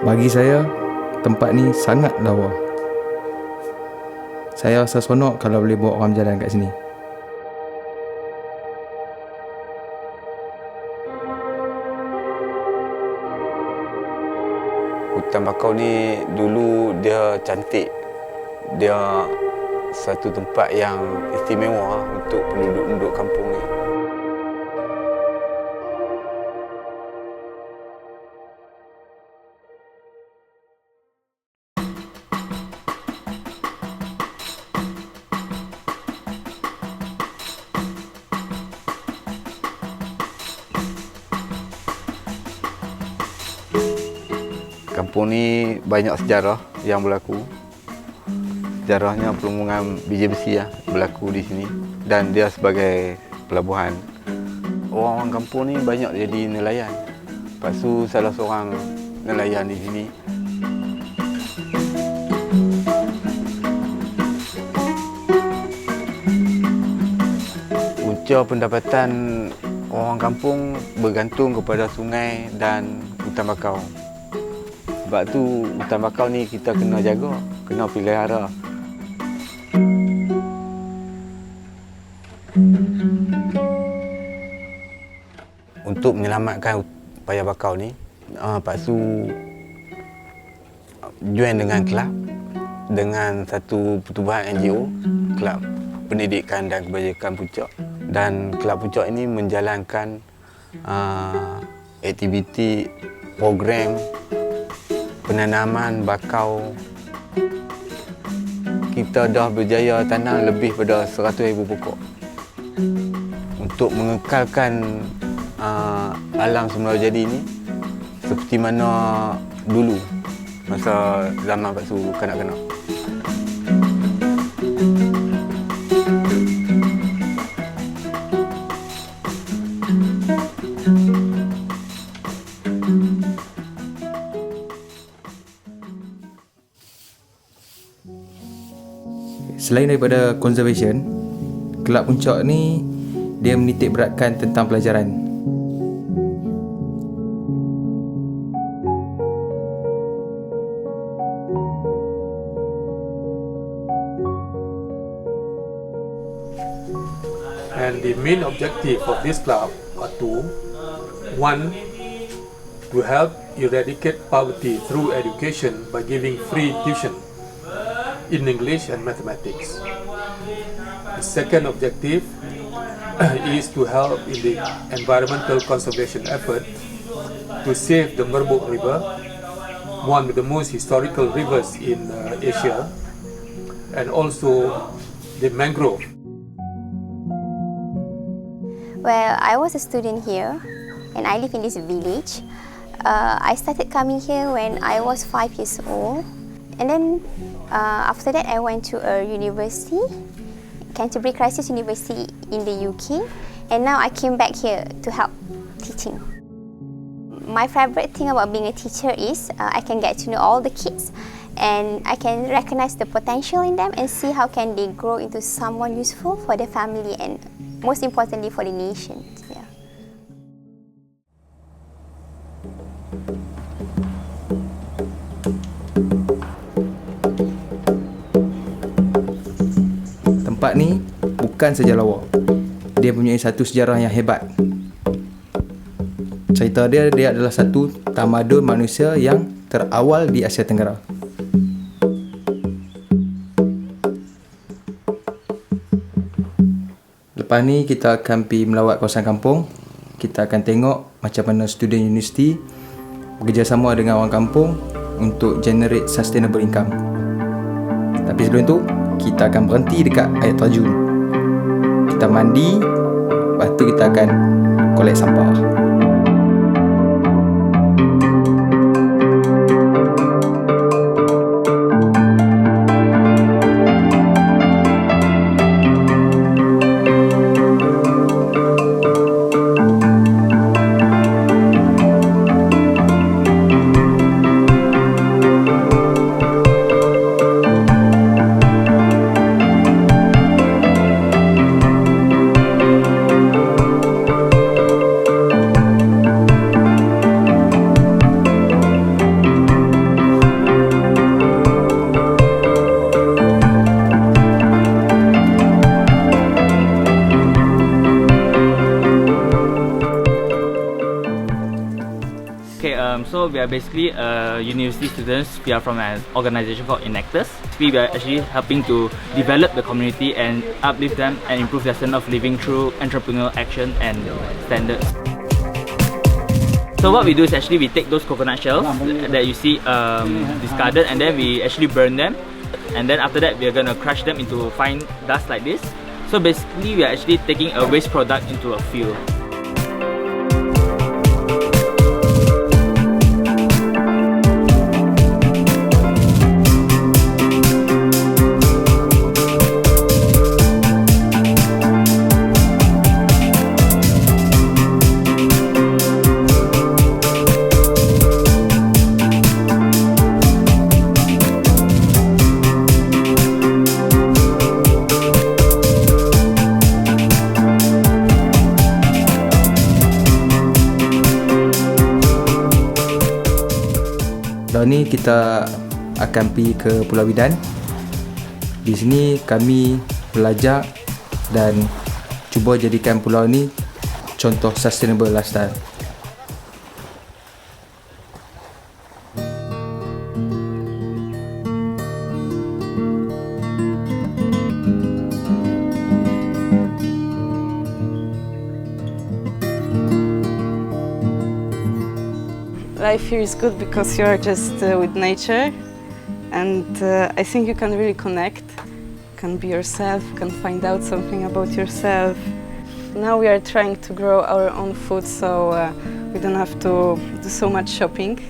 Bagi saya, tempat ni sangat lawa. Saya rasa seronok kalau boleh bawa orang berjalan kat sini. Hutan bakau ni dulu dia cantik. Dia satu tempat yang istimewa untuk penduduk-penduduk kampung ni. Kampung ni banyak sejarah yang berlaku. Sejarahnya perlumbungan biji besi berlaku di sini dan dia sebagai pelabuhan. Orang-orang kampung ni banyak jadi nelayan. Paksu salah seorang nelayan di sini. Punca pendapatan orang kampung bergantung kepada sungai dan hutan bakau. Sebab tu hutan bakau ni kita kena jaga, kena pelihara. Untuk menyelamatkan upaya bakau ni, Paksu join dengan kelab, dengan satu pertubuhan NGO, Kelab Pendidikan dan Kebajikan Puncak. Dan Kelab Puncak ini menjalankan aktiviti program penanaman bakau. Kita dah berjaya tanam lebih pada 100,000 pokok untuk mengekalkan alam semula jadi ni seperti mana dulu masa zaman Paksu kanak-kanak. Selain daripada conservation, Kelab Puncak ni dia menitik beratkan tentang pelajaran. And the main objective of this club are two. One, to help eradicate poverty through education by giving free tuition in English and mathematics. The second objective is to help in the environmental conservation effort to save the Merbok River, one of the most historical rivers in Asia, and also the mangrove. Well, I was a student here and I live in this village. I started coming here when I was 5 years old. And then after that I went to a university, Canterbury Christ University in the UK, and now I came back here to help teaching. My favorite thing about being a teacher is I can get to know all the kids and I can recognize the potential in them and see how can they grow into someone useful for their family and most importantly for the nation. Yeah. Tempat ni bukan saja lawa. Dia mempunyai satu sejarah yang hebat. Cerita dia adalah satu tamadun manusia yang terawal di Asia Tenggara. Lepas ni kita akan pergi melawat kawasan kampung. Kita akan tengok macam mana student universiti bekerjasama dengan orang kampung untuk generate sustainable income. Tapi sebelum tu, kita akan berhenti dekat air terjun. Kita mandi, lepas tu kita akan collect sampah. So we are basically university students. We are from an organization called Enactors. We are actually helping to develop the community and uplift them and improve their standard of living through entrepreneurial action and standards. So what we do is actually we take those coconut shells that you see discarded, and then we actually burn them, and then after that we are gonna crush them into fine dust like this. So basically we are actually taking a waste product into a fuel. Tahun ni kita akan pergi ke Pulau Bidan. Di sini kami belajar dan cuba jadikan pulau ni contoh sustainable lifestyle. Life here is good because you are just with nature, and I think you can really connect, can be yourself, can find out something about yourself. Now we are trying to grow our own food, so we don't have to do so much shopping.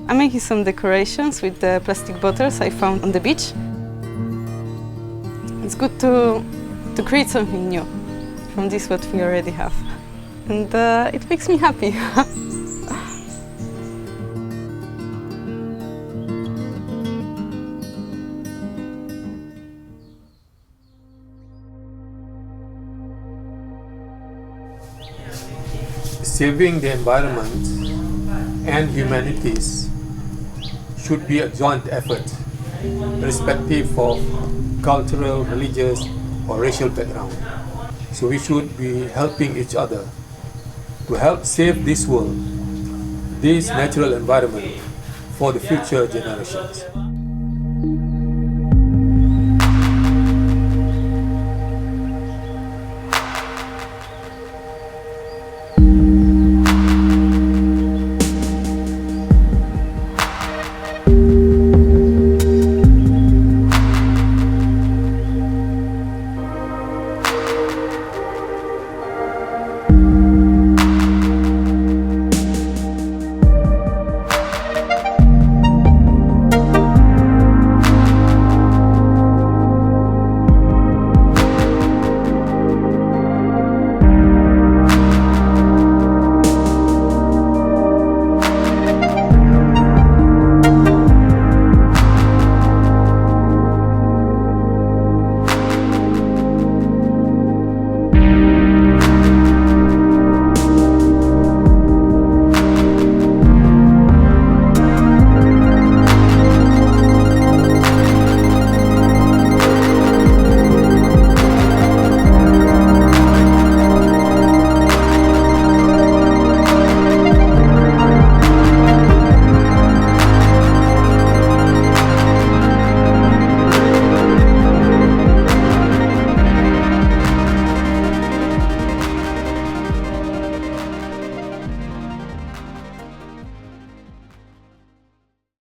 I'm making some decorations with the plastic bottles I found on the beach. It's good to create something new from this what we already have, and it makes me happy. Saving the environment and humanities should be a joint effort, irrespective of cultural, religious, or racial background. So we should be helping each other to help save this world, this natural environment for the future generations.